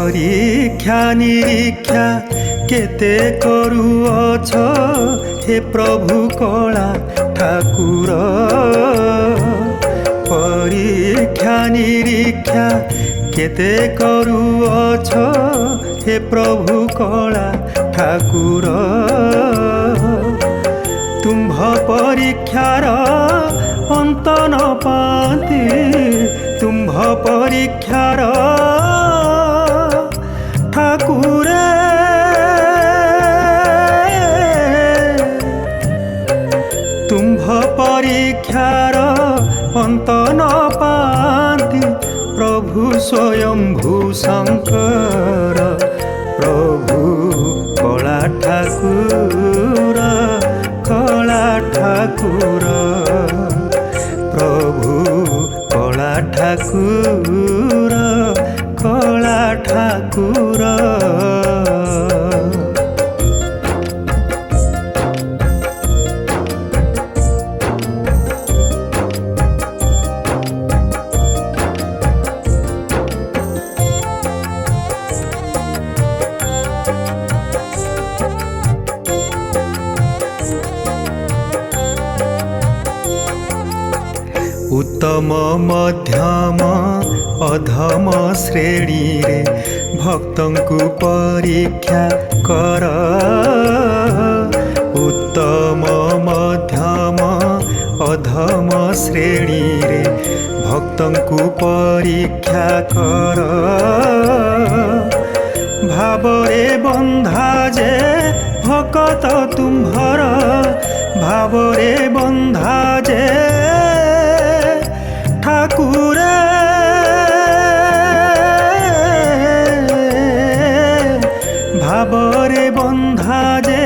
परीक्षा निरीक्षा केते करूअछ हे प्रभु कला ठाकुर परीक्षा निरीक्षा केते करूअछ हे प्रभु कला ठाकुर तुम्भ परीक्षार अंत न पाती तुम्भ परीक्षार ठाकुर तुम्भ परीक्षार अंत न पाती प्रभु स्वयंभू शंकर प्रभु कला ठाकुर कला ठाकुर प्रभु कला ठाकुर कला ठाकुर उत्तम मध्यम अधम श्रेणी रे भक्तंकु परीक्षा कर उत्तम मध्यम अधम श्रेणी रे भक्तंकु परीक्षा कर भावरे बंधा जे भकत तुम्भर भावरे बंधा जे ठाकुर भावरे बंधा जे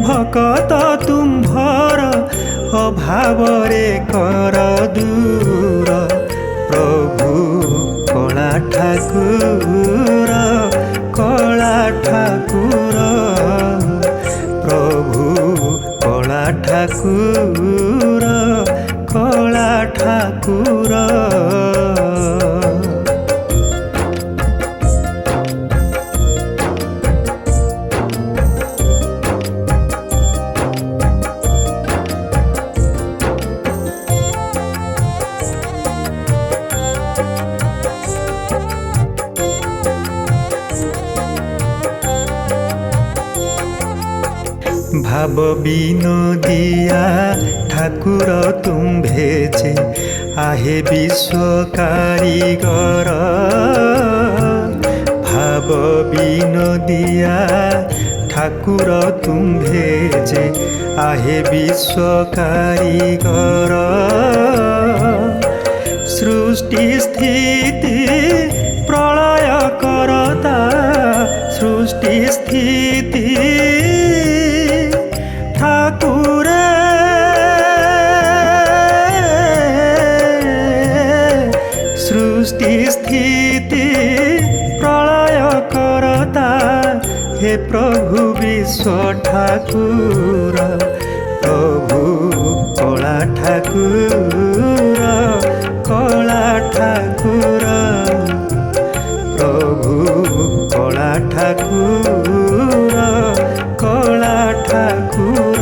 भकत तुम्भर अभावरे कर दूर प्रभु कला ठाकुर कला ठाकुर प्रभु कला ठाकुर कला ठाकुर भाव विनोदिया ठाकुर तुम्भेचे आहे विश्व कारीगर भाव विनोदिया ठाकुर तुम्भेचे आहे विश्व कारीगर सृष्टि स्थिति प्रलय करता सृष्टि स्थिति ठाकुर सृष्टि स्थिति प्रलय करता हे प्रभु विश्व ठाकुर प्रभु कला ठाकुर कला ठाकुर प्रभु कला ठाकुर कला ठाकुर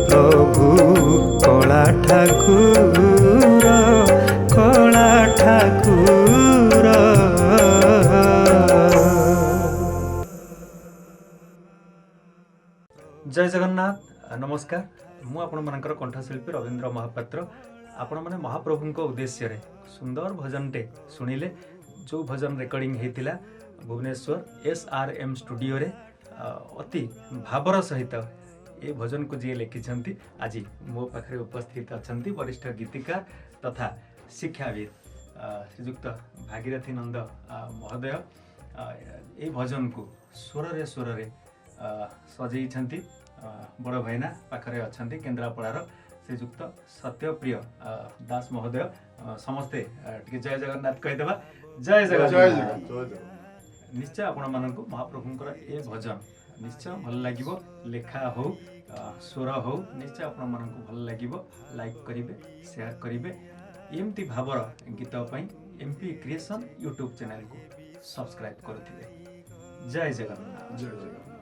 प्रभु कला ठाकुर कला ठाकुर जय जगन्नाथ नमस्कार मु आपण मानकर कंठशिल्पी रवींद्र महापात्र आपण माने महाप्रभु उद्देश्य रे सुंदर भजनटे शुणिले जो भजन रेकर्डिंग होता भुवनेश्वर SRM स्टूडियो रे अति भावर सहित ये भजन को जी लिखिं आज मो पाखे उपस्थित अच्छा वरिष्ठ गीतिकार तथा शिक्षाविद श्रीजुक्त भागीरथी नंद महोदय ये भजन को स्वर रे सजई बड़ भाईना पाखरे अच्छा केन्द्रापड़ार श्रीजुक्त सत्यप्रिय दास महोदय समस्ते जय जगन्नाथ कहीदेवा जय जगन्नाथ निश्चय आपण मानक महाप्रभुंकर ए भजन निश्चय भल लगिवो लेखा हो स्वर हो निश्चय आपण मानक भल लगिवो लाइक करिवे शेयर करिवे एमती भावर गीत पई MP क्रिएशन यूट्यूब चैनल को ସବସ୍କ୍ରାଇବ୍ କରୁଥିବେ। ଜୟ ଜଗନ୍ନାଥ। ଜୟ ଜଗନ୍ନାଥ।